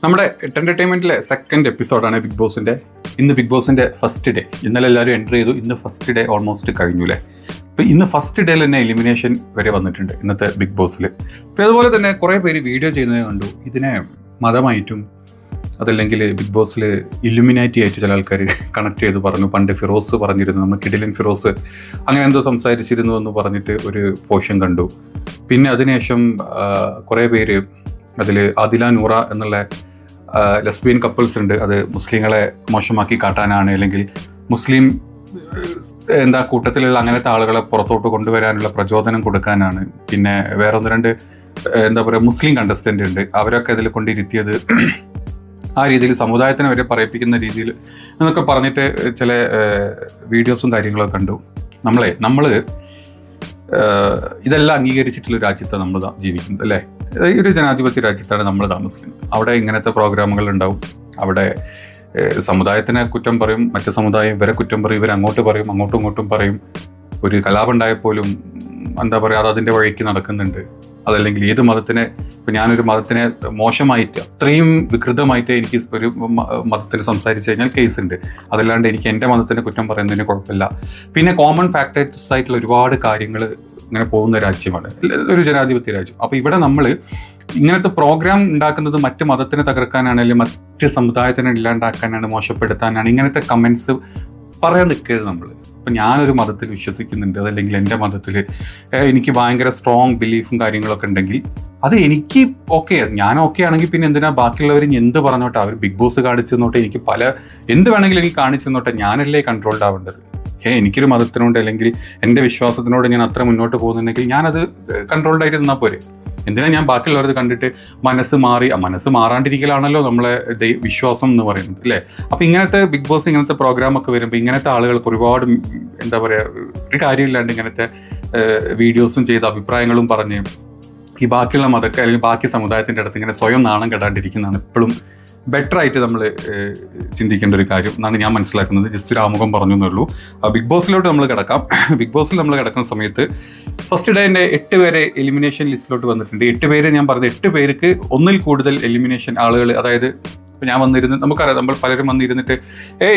നമ്മുടെ എൻ്റർടൈൻമെൻറ്റിലെ സെക്കൻഡ് എപ്പിസോഡാണ് ബിഗ് ബോസിൻ്റെ. ഇന്ന് ബിഗ് ബോസിൻ്റെ ഫസ്റ്റ് ഡേ. ഇന്നലെ എല്ലാവരും എൻ്റർ ചെയ്തു. ഇന്ന് ഫസ്റ്റ് ഡേ ഓൾമോസ്റ്റ് കഴിഞ്ഞു അല്ലേ. അപ്പോൾ ഇന്ന് ഫസ്റ്റ് ഡേയിൽ തന്നെ എലിമിനേഷൻ വരെ വന്നിട്ടുണ്ട് ഇന്നത്തെ ബിഗ് ബോസിൽ. അപ്പോൾ അതുപോലെ തന്നെ കുറേ പേര് വീഡിയോ ചെയ്യുന്നത് കണ്ടു. ഇതിനെ മതമായിട്ടും അതല്ലെങ്കിൽ ബിഗ് ബോസിൽ ഇല്ലുമിനാറ്റി ആയിട്ട് ചില ആൾക്കാർ കണക്ട് ചെയ്ത് പറഞ്ഞു. പണ്ട് ഫിറോസ് പറഞ്ഞിരുന്നു, നമ്മൾ കിടിലൻ ഫിറോസ് അങ്ങനെ എന്തോ സംസാരിച്ചിരുന്നു എന്ന് പറഞ്ഞിട്ട് ഒരു പോഷൻ കണ്ടു. പിന്നെ അതിനുശേഷം കുറേ പേര് അതിൽ ആദില നൂറ എന്നുള്ള ലെസ്ബിയൻ കപ്പിൾസ് ഉണ്ട്. അത് മുസ്ലിങ്ങളെ മോശമാക്കി കാട്ടാനാണ്, അല്ലെങ്കിൽ മുസ്ലിം കൂട്ടത്തിലുള്ള അങ്ങനത്തെ ആളുകളെ പുറത്തോട്ട് കൊണ്ടുവരാനുള്ള പ്രചോദനം കൊടുക്കാനാണ്. പിന്നെ വേറെ ഒന്ന് രണ്ട് മുസ്ലിം കണ്ടസ്റ്റൻ്റ് ഉണ്ട്. അവരൊക്കെ അതിൽ കൊണ്ടിരുത്തിയത് ആ രീതിയിൽ സമുദായത്തിനെ വരെ പറയിപ്പിക്കുന്ന രീതിയിൽ എന്നൊക്കെ പറഞ്ഞിട്ട് ചില വീഡിയോസും കാര്യങ്ങളൊക്കെ കണ്ടു. നമ്മൾ ഇതെല്ലാം അംഗീകരിച്ചിട്ടുള്ള രാജ്യത്താണ് നമ്മൾ ജീവിക്കുന്നത് അല്ലേ. ഈ ഒരു ജനാധിപത്യ രാജ്യത്താണ് നമ്മൾ താമസിക്കുന്നത്. അവിടെ ഇങ്ങനത്തെ പ്രോഗ്രാമുകൾ ഉണ്ടാവും. അവിടെ സമുദായത്തിനെ കുറ്റം പറയും, മറ്റു സമുദായം ഇവരെ കുറ്റം പറയും, ഇവർ അങ്ങോട്ട് പറയും, അങ്ങോട്ടും ഇങ്ങോട്ടും പറയും. ഒരു കലാപം ഉണ്ടായപ്പോലും അത് അതിൻ്റെ വഴിക്ക് നടക്കുന്നുണ്ട്. അതല്ലെങ്കിൽ ഏത് മതത്തിനെ, ഇപ്പം ഞാനൊരു മതത്തിനെ മോശമായിട്ട് അത്രയും വികൃതമായിട്ട് എനിക്ക് ഒരു മതത്തിന് സംസാരിച്ചു കഴിഞ്ഞാൽ കേസുണ്ട്. അതല്ലാണ്ട് എനിക്ക് എൻ്റെ മതത്തിനെ കുറ്റം പറയുന്നതിന് കുഴപ്പമില്ല. പിന്നെ കോമൺ ഫാക്ടേഴ്സ് ആയിട്ടുള്ള ഒരുപാട് കാര്യങ്ങൾ ഇങ്ങനെ പോകുന്ന രാജ്യമാണ് ഒരു ജനാധിപത്യ രാജ്യം. അപ്പോൾ ഇവിടെ നമ്മൾ ഇങ്ങനത്തെ പ്രോഗ്രാം ഉണ്ടാക്കുന്നത് മറ്റ് മതത്തിനെ തകർക്കാനാണ്, അല്ലെങ്കിൽ മറ്റ് സമുദായത്തിനെ ഇല്ലാണ്ടാക്കാനാണ്, മോശപ്പെടുത്താനാണ്. ഇങ്ങനത്തെ കമൻസ് പറയാൻ നിൽക്കരുത് നമ്മൾ. ഇപ്പം ഞാനൊരു മതത്തിൽ വിശ്വസിക്കുന്നുണ്ട്, അതല്ലെങ്കിൽ എൻ്റെ മതത്തിൽ എനിക്ക് ഭയങ്കര സ്ട്രോങ് ബിലീഫും കാര്യങ്ങളൊക്കെ ഉണ്ടെങ്കിൽ അത് എനിക്ക് ഓക്കെ, ഞാൻ ഓക്കെ ആണെങ്കിൽ പിന്നെ എന്തിനാ ബാക്കിയുള്ളവർ എന്ത് പറഞ്ഞോട്ടെ, അവർ ബിഗ് ബോസ് കാണിച്ചു തന്നോട്ടെ, എനിക്ക് എന്ത് വേണമെങ്കിലും എനിക്ക് കാണിച്ചു തന്നോട്ടെ, ഞാനല്ലേ കൺട്രോൾഡ് ആവേണ്ടത്. എനിക്കൊരു മതത്തിനോട് അല്ലെങ്കിൽ എൻ്റെ വിശ്വാസത്തിനോട് ഞാൻ അത്ര മുന്നോട്ട് പോകുന്നുണ്ടെങ്കിൽ ഞാനത് കൺട്രോൾഡ് നിന്നാൽ പോരെ. എന്തിനാ ഞാൻ ബാക്കിയുള്ളവരത് കണ്ടിട്ട് മനസ്സ് മാറാണ്ടിരിക്കലാണല്ലോ നമ്മളെ വിശ്വാസം എന്ന് പറയുന്നത് അല്ലേ. അപ്പോൾ ഇങ്ങനത്തെ ബിഗ് ബോസ് ഇങ്ങനത്തെ പ്രോഗ്രാമൊക്കെ വരുമ്പോൾ ഇങ്ങനത്തെ ആളുകൾക്ക് ഒരുപാട് ഒരു കാര്യമില്ലാണ്ട് ഇങ്ങനത്തെ വീഡിയോസും ചെയ്ത് അഭിപ്രായങ്ങളും പറഞ്ഞ് ഈ ബാക്കിയുള്ള മതക്കാർ അല്ലെങ്കിൽ ബാക്കി സമുദായത്തിൻ്റെ അടുത്ത് ഇങ്ങനെ സ്വയം നാണം കെടാണ്ടിരിക്കുന്നതാണ് എപ്പോഴും ബെറ്റർ ആയിട്ട് നമ്മൾ ചിന്തിക്കേണ്ട ഒരു കാര്യം എന്നാണ് ഞാൻ മനസ്സിലാക്കുന്നത്. ജസ്റ്റ് ഒരു ആമുഖം പറഞ്ഞു എന്നുള്ളൂ. ബിഗ് ബോസിലോട്ട് നമ്മൾ കിടക്കാം. ബിഗ് ബോസിൽ നമ്മൾ കിടക്കുന്ന സമയത്ത് ഫസ്റ്റ് ഡേ എൻ്റെ 8 പേരെ എലിമിനേഷൻ ലിസ്റ്റിലോട്ട് വന്നിട്ടുണ്ട്. 8 പേര് ഞാൻ പറഞ്ഞത് 8 പേർക്ക് ഒന്നിൽ കൂടുതൽ എലിമിനേഷൻ ആളുകൾ, അതായത് ഇപ്പോൾ ഞാൻ വന്നിരുന്ന് നമുക്കറിയാം, നമ്മൾ പലരും വന്നിരുന്നിട്ട്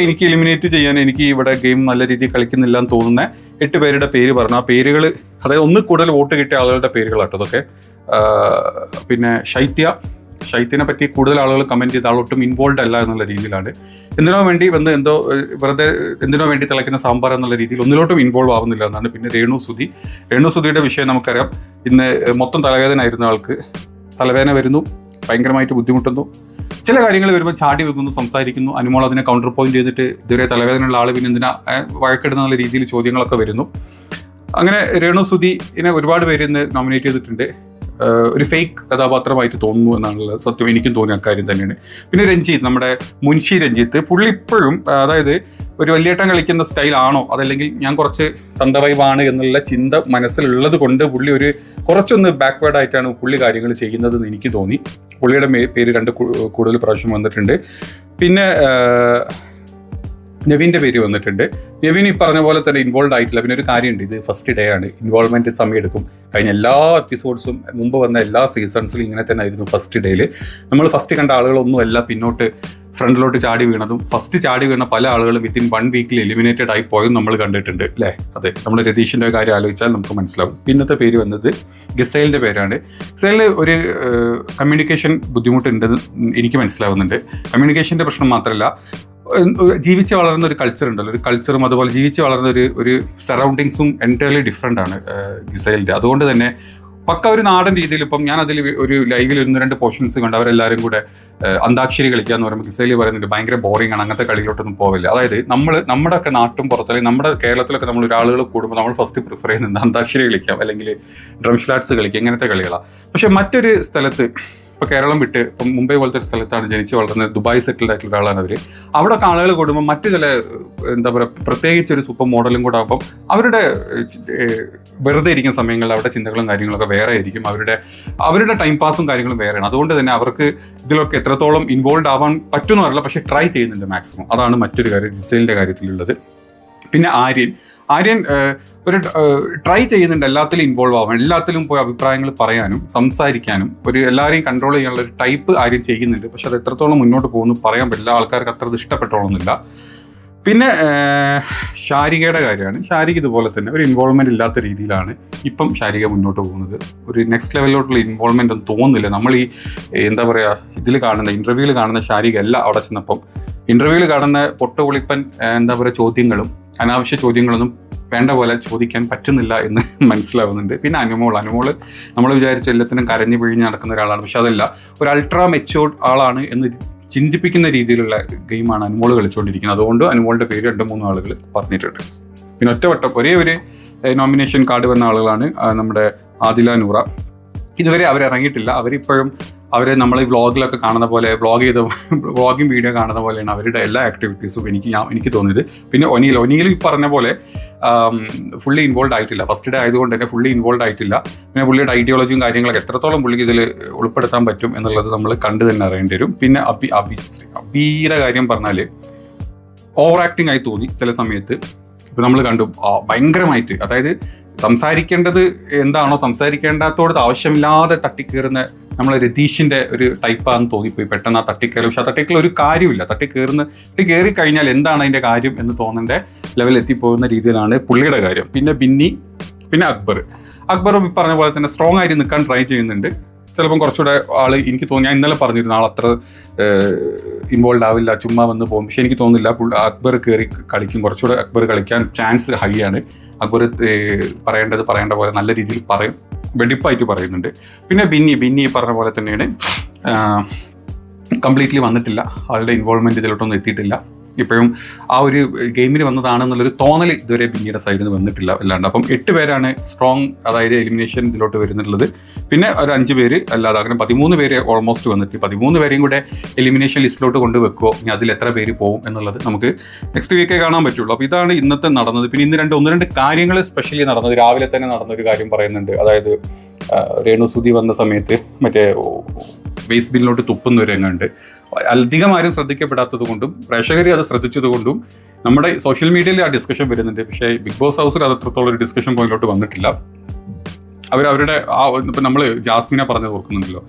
എനിക്ക് എലിമിനേറ്റ് ചെയ്യാൻ, എനിക്ക് ഇവിടെ ഗെയിം നല്ല രീതിയിൽ കളിക്കുന്നില്ല എന്ന് തോന്നുന്ന 8 പേരുടെ പേര് പറഞ്ഞു. ആ പേരുകൾ, അതായത് ഒന്നിൽ കൂടുതൽ വോട്ട് കിട്ടിയ ആളുകളുടെ പേരുകളാട്ടോ അതൊക്കെ. പിന്നെ ഷൈത്തിനെ പറ്റി കൂടുതൽ ആളുകൾ കമൻറ്റ് ചെയ്ത ആളൊട്ടും ഇൻവോൾവ് അല്ല എന്നുള്ള രീതിയിലാണ്. എന്തിനോ വേണ്ടി തിളയ്ക്കുന്ന സാമ്പാർ എന്നുള്ള രീതിയിൽ ഒന്നിലോട്ടും ഇൻവോൾവ് ആവുന്നില്ല എന്നാണ്. പിന്നെ രേണുസുധിയുടെ വിഷയം നമുക്കറിയാം. ഇന്ന് മൊത്തം തലവേദന ആയിരുന്ന ആൾക്ക് തലവേദന വരുന്നു, ഭയങ്കരമായിട്ട് ബുദ്ധിമുട്ടുന്നു. ചില കാര്യങ്ങൾ വരുമ്പോൾ ചാടി വെക്കുന്നു, സംസാരിക്കുന്നു. അനുമോൾ അതിനെ കൗണ്ടർ പോയിന്റ് ചെയ്തിട്ട് ഇതുവരെ തലവേദനയുള്ള ആൾ പിന്നെ എന്തിനാ വഴക്കിടുന്ന എന്നുള്ള രീതിയിൽ ചോദ്യങ്ങളൊക്കെ വരുന്നു. അങ്ങനെ രേണുസുധിനെ ഒരുപാട് പേര് ഇന്ന് നോമിനേറ്റ് ചെയ്തിട്ടുണ്ട്. ഒരു ഫേക്ക് കഥാപാത്രമായിട്ട് തോന്നുന്നു എന്നാണുള്ള സത്യം. എനിക്കും തോന്നിയ അക്കാര്യം തന്നെയാണ്. പിന്നെ രഞ്ജിത്ത്, നമ്മുടെ മുൻഷി രഞ്ജിത്ത്, പുള്ളി ഇപ്പോഴും അതായത് ഒരു വലിയേട്ടൻ കളിക്കുന്ന സ്റ്റൈലാണോ, അതല്ലെങ്കിൽ ഞാൻ കുറച്ച് തന്തവൈവാണ് എന്നുള്ള ചിന്ത മനസ്സിലുള്ളത് കൊണ്ട് പുള്ളി കുറച്ചൊന്ന് ബാക്ക്വേർഡ് ആയിട്ടാണ് പുള്ളി കാര്യങ്ങൾ ചെയ്യുന്നതെന്ന് എനിക്ക് തോന്നി. പുള്ളിയുടെ പേര് 2 കൂടുതൽ പ്രാവശ്യം വന്നിട്ടുണ്ട്. പിന്നെ നെവിൻ്റെ പേര് വന്നിട്ടുണ്ട്. നെവിൻ ഈ പറഞ്ഞ പോലെ തന്നെ ഇൻവോൾവ് ആയിട്ടില്ല. പിന്നെ ഒരു കാര്യമുണ്ട്, ഇത് ഫസ്റ്റ് ഡേ ആണ്, ഇൻവോൾവ്മെൻറ്റ് സമയം എടുക്കും. കഴിഞ്ഞ എല്ലാ എപ്പിസോഡ്സും മുമ്പ് വന്ന എല്ലാ സീസൺസിലും ഇങ്ങനെ തന്നെ ആയിരുന്നു. ഫസ്റ്റ് ഡേയിൽ നമ്മൾ ഫസ്റ്റ് കണ്ട ആളുകളൊന്നും അല്ല പിന്നോട്ട് ഫ്രണ്ടിലോട്ട് ചാടി വീണതും. ഫസ്റ്റ് ചാടി വീണ പല ആളുകളും വിത്തിൻ 1 വീക്കിൽ എലിമിനേറ്റഡ് ആയി പോയും നമ്മൾ കണ്ടിട്ടുണ്ട് അല്ലേ. അതെ, നമ്മൾ രതീഷിൻ്റെ കാര്യം ആലോചിച്ചാൽ നമുക്ക് മനസ്സിലാവും. പിന്നത്തെ പേര് വന്നത് ഗസേലിൻ്റെ പേരാണ്. ഗസേലിന് ഒരു കമ്മ്യൂണിക്കേഷൻ ബുദ്ധിമുട്ടുണ്ടെന്ന് എനിക്ക് മനസ്സിലാവുന്നുണ്ട്. കമ്മ്യൂണിക്കേഷൻ്റെ പ്രശ്നം മാത്രമല്ല, ജീവിച്ച് വളർന്ന ഒരു കൾച്ചർ ഉണ്ടല്ലോ, ഒരു കൾച്ചറും അതുപോലെ ജീവിച്ച് വളർന്ന ഒരു സറൗണ്ടിങ്സും എൻറ്റയർലി ഡിഫറെൻ്റ് ആണ് ഗിസൈലിൻ്റെ. അതുകൊണ്ട് തന്നെ പക്ക ഒരു നാടൻ രീതിയിൽ, ഇപ്പം ഞാൻ അതിൽ ഒരു ലൈവിൽ 1-2 പോർഷൻസ് കണ്ട് അവരെല്ലാവരും കൂടെ അന്താക്ഷരി കളിക്കുക എന്ന് പറയുമ്പോൾ ഗിസൈൽ പറയുന്നുണ്ട് ഭയങ്കര ബോറിംഗ് ആണ്, അങ്ങനത്തെ കളിയിലോട്ടൊന്നും പോവില്ല. അതായത് നമ്മുടെയൊക്കെ നാട്ടും പുറത്തല്ലെങ്കിൽ നമ്മുടെ കേരളത്തിലൊക്കെ നമ്മൾ ഒരാളുകൾ കൂടുമ്പോൾ നമ്മൾ ഫസ്റ്റ് പ്രിഫർ ചെയ്യുന്നുണ്ട് അന്താക്ഷരി കളിക്കാം, അല്ലെങ്കിൽ ഡ്രം ഷ്ലാറ്റ്സ് കളിക്കുക, ഇങ്ങനത്തെ കളികളാണ്. പക്ഷെ മറ്റൊരു സ്ഥലത്ത്, ഇപ്പോൾ കേരളം വിട്ട് ഇപ്പം മുംബൈ പോലത്തെ ഒരു സ്ഥലത്താണ് ജനിച്ച് വളർന്നത്, ദുബായ് സെറ്റിൽഡ് ആയിട്ടുള്ള ഒരാളാണ് അവർ. അവിടെയൊക്കെ ആളുകൾ കൂടുമ്പോൾ മറ്റു ചില പ്രത്യേകിച്ച് ഒരു സൂപ്പർ മോഡലും കൂടെ ആകുമ്പം അവരുടെ വെറുതെ ഇരിക്കുന്ന സമയങ്ങളിൽ അവരുടെ ചിന്തകളും കാര്യങ്ങളൊക്കെ വേറെ ആയിരിക്കും. അവരുടെ ടൈം പാസും കാര്യങ്ങളും വേറെയാണ്. അതുകൊണ്ട് തന്നെ അവർക്ക് ഇതിലൊക്കെ എത്രത്തോളം ഇൻവോൾവ് ആവാൻ പറ്റുമെന്ന് അറിയില്ല, പക്ഷേ ട്രൈ ചെയ്യുന്നുണ്ട് മാക്സിമം. അതാണ് മറ്റൊരു കാര്യം ജിസൈലിൻ്റെ കാര്യത്തിലുള്ളത്. പിന്നെ ആര്യൻ ഒരു ട്രൈ ചെയ്യുന്നുണ്ട് എല്ലാത്തിലും ഇൻവോൾവ് ആവാൻ, എല്ലാത്തിലും പോയി അഭിപ്രായങ്ങൾ പറയാനും സംസാരിക്കാനും എല്ലാവരെയും കൺട്രോൾ ചെയ്യാനുള്ള ഒരു ടൈപ്പ് ആര്യൻ ചെയ്യുന്നുണ്ട്. പക്ഷെ അത് എത്രത്തോളം മുന്നോട്ട് പോകുന്നു പറയാൻ പറ്റില്ല, ആൾക്കാർക്ക് അത്ര ഇഷ്ടപ്പെട്ടോളന്നില്ല. പിന്നെ ശാരികയുടെ കാര്യമാണ്. ശാരിക ഇതുപോലെ തന്നെ ഒരു ഇൻവോൾവ്മെന്റ് ഇല്ലാത്ത രീതിയിലാണ് ഇപ്പം ശാരിക മുന്നോട്ട് പോകുന്നത്. ഒരു നെക്സ്റ്റ് ലെവലിലോട്ടുള്ള ഇൻവോൾവ്മെന്റ് ഒന്നും തോന്നുന്നില്ല. നമ്മൾ ഈ എന്താ പറയുക, ഇതിൽ കാണുന്ന ഇന്റർവ്യൂവിൽ കാണുന്ന ശാരിക അല്ല അവിടെ ചെന്നപ്പം. ഇന്റർവ്യൂവിൽ കാണുന്ന പൊട്ടുപൊളിപ്പൻ എന്താ പറയുക ചോദ്യങ്ങളും അനാവശ്യ ചോദ്യങ്ങളൊന്നും വേണ്ട പോലെ ചോദിക്കാൻ പറ്റുന്നില്ല എന്ന് മനസ്സിലാവുന്നുണ്ട്. പിന്നെ അനുമോൾ നമ്മൾ വിചാരിച്ച എല്ലാത്തിനും കരഞ്ഞു പിഴിഞ്ഞ് നടക്കുന്ന ഒരാളാണ്. പക്ഷെ അതല്ല, ഒരു അൾട്രാ മെച്യൂർഡ് ആളാണ് എന്ന് ചിന്തിപ്പിക്കുന്ന രീതിയിലുള്ള ഗെയിമാണ് അനുമോൾ കളിച്ചുകൊണ്ടിരിക്കുന്നത്. അതുകൊണ്ട് അനുമോളിന്റെ പേര് 2-3 ആളുകൾ പറഞ്ഞിട്ടുണ്ട്. പിന്നെ ഒറ്റവട്ടം ഒരേ ഒരു നോമിനേഷൻ കാർഡ് വന്ന ആളുകളാണ് നമ്മുടെ ആദില നൂറ. ഇതുവരെ അവരിറങ്ങിയിട്ടില്ല. അവരിപ്പോഴും നമ്മൾ ഈ വ്ളോഗിലൊക്കെ കാണുന്ന പോലെ വ്ളോഗിങ് വീഡിയോ കാണുന്ന പോലെയാണ് അവരുടെ എല്ലാ ആക്ടിവിറ്റീസും എനിക്ക് തോന്നിയത്. പിന്നെ ഒനിയിൽ ഈ പറഞ്ഞ പോലെ ഫുള്ളി ഇൻവോൾവ് ആയിട്ടില്ല. ഫസ്റ്റ് ഡേ ആയതുകൊണ്ട് തന്നെ ഫുള്ളി ഇൻവോൾവ് ആയിട്ടില്ല. പിന്നെ പുള്ളിയുടെ ഐഡിയോളജിയും കാര്യങ്ങളൊക്കെ എത്രത്തോളം പുള്ളിക്ക് ഇതിൽ ഉൾപ്പെടുത്താൻ പറ്റും എന്നുള്ളത് നമ്മൾ കണ്ടു തന്നെ അറിയേണ്ടി വരും. പിന്നെ അബിയുടെ കാര്യം പറഞ്ഞാൽ ഓവർ ആക്ടിങ് ആയി തോന്നി ചില സമയത്ത്. ഇപ്പം നമ്മൾ കണ്ടു ഭയങ്കരമായിട്ട്, അതായത് സംസാരിക്കേണ്ടത് എന്താണോ സംസാരിക്കേണ്ടാത്തോടത്ത് ആവശ്യമില്ലാതെ തട്ടിക്കയറുന്ന നമ്മളെ രതീഷിന്റെ ഒരു ടൈപ്പാന്ന് തോന്നിപ്പോയി പെട്ടെന്ന് ആ തട്ടിക്കയറി. പക്ഷെ ആ തട്ടിക്കൽ ഒരു കാര്യമില്ല. തട്ടിക്കയറി കഴിഞ്ഞാൽ എന്താണ് അതിന്റെ കാര്യം എന്ന് തോന്നേണ്ട ലെവലിൽ എത്തിപ്പോകുന്ന രീതിയിലാണ് പുള്ളിയുടെ കാര്യം. പിന്നെ ബിന്നി, പിന്നെ അക്ബറും ഈ പറഞ്ഞ പോലെ തന്നെ സ്ട്രോങ് ആയിട്ട് നിൽക്കാൻ ട്രൈ ചെയ്യുന്നുണ്ട്. ചിലപ്പം കുറച്ചുകൂടെ എനിക്ക് തോന്നി, ഞാൻ ഇന്നലെ പറഞ്ഞിരുന്നു ആൾ അത്ര ഇൻവോൾവ് ആവില്ല, ചുമ്മാ വന്ന് പോകും. പക്ഷെ എനിക്ക് തോന്നുന്നില്ല, അക്ബർ കയറി കളിക്കും. കുറച്ചുകൂടെ അക്ബർ കളിക്കാൻ ചാൻസ് ഹൈ ആണ്. അക്ബർ പറയേണ്ട പോലെ നല്ല രീതിയിൽ പറയും, വെടിപ്പായിട്ട് പറയുന്നുണ്ട്. പിന്നെ ബിന്നി പറഞ്ഞ പോലെ തന്നെയാണ്, കംപ്ലീറ്റ്ലി വന്നിട്ടില്ല. ആളുടെ ഇൻവോൾവ്മെന്റ് ഇതിലോട്ടൊന്നും എത്തിയിട്ടില്ല. ഇപ്പോഴും ആ ഒരു ഗെയിമിന് വന്നതാണെന്നുള്ളൊരു തോന്നൽ ഇതുവരെ ബിന്നിയുടെ സൈഡിൽ നിന്ന് വന്നിട്ടില്ല അല്ലാണ്ട്. അപ്പം 8 പേരാണ് സ്ട്രോങ്, അതായത് എലിമിനേഷൻ ഇതിലോട്ട് വരുന്നുള്ളത്. പിന്നെ ഒരു 5 പേര് അല്ലാതെ അങ്ങനെ 13 പേര് ഓൾമോസ്റ്റ് വന്നിട്ട് 13 പേരെയും കൂടെ എലിമിനേഷൻ ലിസ്റ്റിലോട്ട് കൊണ്ട് വെക്കുമോ, ഇനി അതിൽ എത്ര പേര് പോകും എന്നുള്ളത് നമുക്ക് നെക്സ്റ്റ് വീക്കേ കാണാൻ പറ്റുള്ളൂ. അപ്പോൾ ഇതാണ് ഇന്നത്തെ നടന്നത്. പിന്നെ ഇന്ന് ഒന്ന് രണ്ട് കാര്യങ്ങൾ സ്പെഷ്യലി നടന്നത്. രാവിലെ തന്നെ നടന്നൊരു കാര്യം പറയുന്നുണ്ട്. അതായത് രേണുസുതി വന്ന സമയത്ത് മറ്റേ വേസ്റ്റ് ബിന്നിലോട്ട് തുപ്പുന്ന ഒരു രംഗമുണ്ട്. അധികം ആരും ശ്രദ്ധിക്കപ്പെടാത്തത് കൊണ്ടും പ്രേക്ഷകർ അത് ശ്രദ്ധിച്ചത് കൊണ്ടും നമ്മുടെ സോഷ്യൽ മീഡിയയിൽ ആ ഡിസ്കഷൻ വരുന്നുണ്ട്. പക്ഷേ ബിഗ് ബോസ് ഹൗസിൽ അത് അത്രത്തോളം ഒരു ഡിസ്കഷൻ പോയിന്റിലോട്ട് വന്നിട്ടില്ല. അവരുടെ ഇപ്പം നമ്മൾ ജാസ്മിനെ പറഞ്ഞത് ഓർക്കുന്നുണ്ടല്ലോ,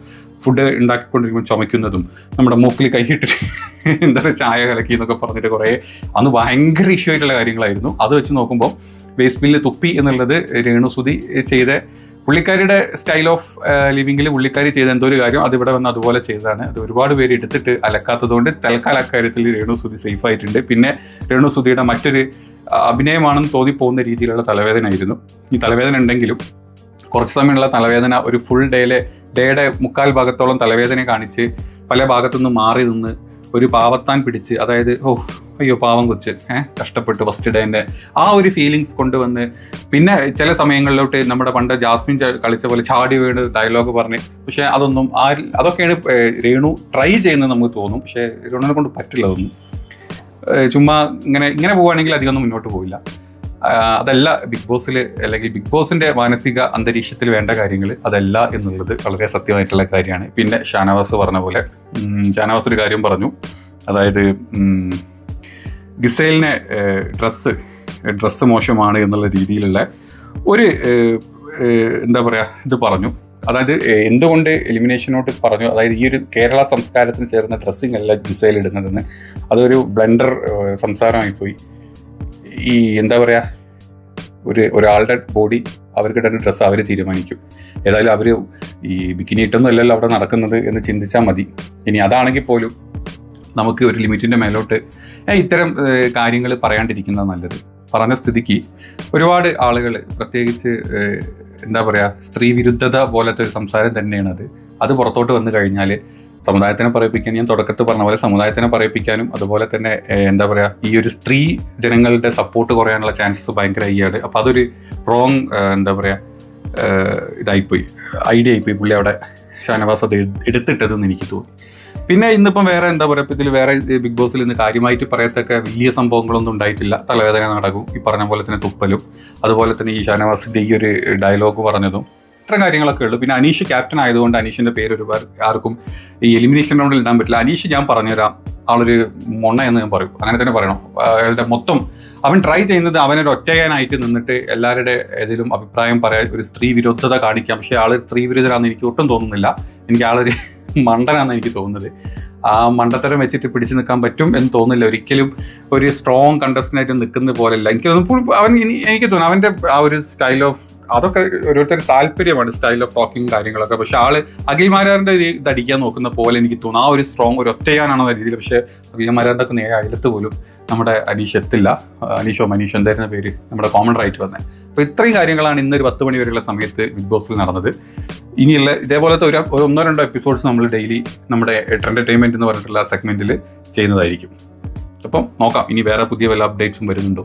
ഫുഡ് ഉണ്ടാക്കിക്കൊണ്ടിരിക്കുമ്പോൾ ചുമയ്ക്കുന്നതും നമ്മുടെ മൂക്കിൽ കൈയിട്ടിട്ട് എന്താ ചായ കലക്കി എന്നൊക്കെ പറഞ്ഞിട്ട് കുറേ അന്ന് ഭയങ്കര ഇഷ്യൂ ആയിട്ടുള്ള കാര്യങ്ങളായിരുന്നു. അത് വെച്ച് നോക്കുമ്പോൾ വേസ്റ്റ് ബിന്നിൽ തുപ്പി എന്നുള്ളത് രേണുസുതി ചെയ്ത പുള്ളിക്കാരിയുടെ സ്റ്റൈൽ ഓഫ് ലിവിങ്ങിൽ പുള്ളിക്കാരി ചെയ്ത എന്തോ ഒരു കാര്യം അതിവിടെ വന്ന് അതുപോലെ ചെയ്തതാണ്. അത് ഒരുപാട് പേര് എടുത്തിട്ട് അലക്കാത്തത് കൊണ്ട് തൽക്കാല അക്കാര്യത്തിൽ രേണുസുതി സേഫ് ആയിട്ടുണ്ട്. പിന്നെ രേണുസുതിയുടെ മറ്റൊരു അഭിനയമാണെന്ന് തോന്നിപ്പോകുന്ന രീതിയിലുള്ള തലവേദന ആയിരുന്നു. ഈ തലവേദന ഉണ്ടെങ്കിലും കുറച്ച് സമയമുള്ള തലവേദന ഒരു ഫുൾ ഡേയുടെ 3/4 ഭാഗത്തോളം തലവേദന കാണിച്ച് പല ഭാഗത്തുനിന്ന് മാറി നിന്ന് ഒരു പാവത്താൻ പിടിച്ച്, അതായത് അയ്യോ പാവം കൊച്ച് കഷ്ടപ്പെട്ടു ഫസ്റ്റ് ഡേൻ്റെ ആ ഒരു ഫീലിങ്സ് കൊണ്ടുവന്ന്, പിന്നെ ചില സമയങ്ങളിലോട്ട് നമ്മുടെ പണ്ട് ജാസ്മിൻ കളിച്ച പോലെ ചാടി വീണ് ഡയലോഗ് പറഞ്ഞ്, പക്ഷെ അതൊക്കെയാണ് രേണു ട്രൈ ചെയ്യുന്നത് നമുക്ക് തോന്നും. പക്ഷേ രേണുവിനെ കൊണ്ട് പറ്റില്ല അതൊന്നും. ചുമ്മാ ഇങ്ങനെ പോവുകയാണെങ്കിൽ അധികമൊന്നും മുന്നോട്ട് പോവില്ല. അതല്ല ബിഗ് ബോസിൽ, അല്ലെങ്കിൽ ബിഗ് ബോസിന്റെ മാനസിക അന്തരീക്ഷത്തിൽ വേണ്ട കാര്യങ്ങൾ അതല്ല എന്നുള്ളത് വളരെ സത്യമായിട്ടുള്ള കാര്യമാണ്. പിന്നെ ഷാനവാസ് പറഞ്ഞ പോലെ ഷാനവാസ് ഒരു കാര്യം പറഞ്ഞു, അതായത് ഗിസേലിനെ ഡ്രസ്സ് മോശമാണ് എന്നുള്ള രീതിയിലുള്ള ഒരു എന്താ പറയുക ഇത് പറഞ്ഞു. അതായത് എന്തുകൊണ്ട് എലിമിനേഷനോട്ട് പറഞ്ഞു, അതായത് ഈ ഒരു കേരള സംസ്കാരത്തിന് ചേർന്ന ഡ്രസ്സിങ് അല്ല ഗിസേൽ ഇടുന്നതെന്ന്. അതൊരു ബ്ലണ്ടർ സംസാരമായിപ്പോയി. ഈ എന്താ പറയുക, ഒരാളുടെ ബോഡി അവർക്കിട്ടൊരു ഡ്രസ്സ് അവർ തീരുമാനിക്കും. ഏതായാലും അവർ ഈ ബിക്കിനി ഇട്ടൊന്നും അല്ലല്ലോ അവിടെ നടക്കുന്നത് എന്ന് ചിന്തിച്ചാൽ മതി. ഇനി അതാണെങ്കിൽ പോലും നമുക്ക് ഒരു ലിമിറ്റിൻ്റെ മേലോട്ട് ഇത്തരം കാര്യങ്ങൾ പറയാണ്ടിരിക്കുന്നത് നല്ലത്. പറഞ്ഞ സ്ഥിതിക്ക് ഒരുപാട് ആളുകൾ, പ്രത്യേകിച്ച് എന്താ പറയുക, സ്ത്രീ വിരുദ്ധത പോലത്തെ ഒരു സംസാരം തന്നെയാണ് അത് പുറത്തോട്ട് വന്നു കഴിഞ്ഞാൽ സമുദായത്തിനെ പറയിപ്പിക്കാൻ, ഞാൻ തുടക്കത്തിൽ പറഞ്ഞ പോലെ സമുദായത്തിനെ പറയിപ്പിക്കാനും അതുപോലെ തന്നെ എന്താ പറയുക, ഈ ഒരു സ്ത്രീ ജനങ്ങളുടെ സപ്പോർട്ട് കുറയാനുള്ള ചാൻസസ് ഭയങ്കര ഹൈയാണ്. അപ്പോൾ അതൊരു റോങ് എന്താ പറയുക ഇതായിപ്പോയി, ഐഡിയ ആയിപ്പോയി പുള്ളി അവിടെ ഷാനവാസ് അത് എടുത്തിട്ടതെന്ന് എനിക്ക് തോന്നി. പിന്നെ ഇന്നിപ്പം വേറെ എന്താ പറയുക, ഇതിൽ വേറെ ബിഗ് ബോസിൽ ഇന്ന് കാര്യമായിട്ട് പറയത്തക്ക വലിയ സംഭവങ്ങളൊന്നും ഉണ്ടായിട്ടില്ല. തലവേദന നാടകവും ഈ പറഞ്ഞ പോലെ തന്നെ തുപ്പലും അതുപോലെ തന്നെ ഈ ഷാനവാസിൻ്റെ ഈ ഒരു ഡയലോഗ് പറഞ്ഞതും ഇത്തരം കാര്യങ്ങളൊക്കെ ഉള്ളൂ. പിന്നെ അനീഷ് ക്യാപ്റ്റൻ ആയതുകൊണ്ട് അനീഷിൻ്റെ പേര് ഒരുപാട് ആർക്കും ഈ എലിമിനേഷൻ റൗണ്ടിൽ ഇടാൻ പറ്റില്ല. അനീഷ് ഞാൻ പറഞ്ഞുതരാം, ആളൊരു മൊണ്ണ എന്ന് ഞാൻ പറയും, അങ്ങനെ തന്നെ പറയണം. അയാളുടെ മൊത്തം അവൻ ട്രൈ ചെയ്യുന്നത് അവനൊരു ഒറ്റയാനായിട്ട് നിന്നിട്ട് എല്ലാവരുടെ ഏതെങ്കിലും അഭിപ്രായം പറയാൻ ഒരു സ്ത്രീ വിരുദ്ധത കാണിക്കാം. പക്ഷേ ആളൊരു സ്ത്രീ വിരുദ്ധരാണെന്ന് എനിക്ക് ഒട്ടും തോന്നുന്നില്ല. എനിക്ക് ആളൊരു മണ്ടനാണെന്ന് എനിക്ക് തോന്നുന്നത്. ആ മണ്ടത്തരം വെച്ചിട്ട് പിടിച്ചു നിൽക്കാൻ പറ്റും എന്ന് തോന്നുന്നില്ല. ഒരിക്കലും ഒരു സ്ട്രോങ് കണ്ടസ്റ്റൻ്റായിട്ട് നിൽക്കുന്ന പോലെയല്ല. എനിക്ക് തോന്നുന്നു എനിക്ക് തോന്നുന്നു അവൻ്റെ ആ ഒരു സ്റ്റൈൽ ഓഫ്, അതൊക്കെ ഓരോരുത്തർ താല്പര്യമാണ്, സ്റ്റൈൽ ഓഫ് ടോക്കിങ് കാര്യങ്ങളൊക്കെ. പക്ഷെ ആള് അഖിൽമാരാറിന്റെ ഒരു ഇതടിക്കാൻ നോക്കുന്ന പോലെ എനിക്ക് തോന്നുന്നു. ആ ഒരു സ്ട്രോങ് ഒരു ഒറ്റയാനാണെന്ന രീതിയിൽ. പക്ഷേ അഖിൽമാരാറിന്റെ ഒക്കെ നേരെ അയലത്ത് പോലും നമ്മുടെ അനീഷ് എത്തില്ല. മനീഷോ എന്തായിരുന്ന പേര്, നമ്മുടെ കോമൺ റൈറ്റ് വന്നത്. അപ്പോൾ ഇത്രയും കാര്യങ്ങളാണ് ഇന്നൊരു 10 മണി വരെയുള്ള സമയത്ത് ബിഗ് ബോസിൽ നടന്നത്. ഇനിയുള്ള ഇതേപോലത്തെ ഒരു 1-2 എപ്പിസോഡ്സ് നമ്മൾ ഡെയിലി നമ്മുടെ എന്റർടൈൻമെന്റ് എന്ന് പറഞ്ഞിട്ടുള്ള സെഗ്മെന്റിൽ ചെയ്യുന്നതായിരിക്കും. അപ്പം നോക്കാം ഇനി വേറെ പുതിയ വല്ല അപ്ഡേറ്റ്സും വരുന്നുണ്ടോ.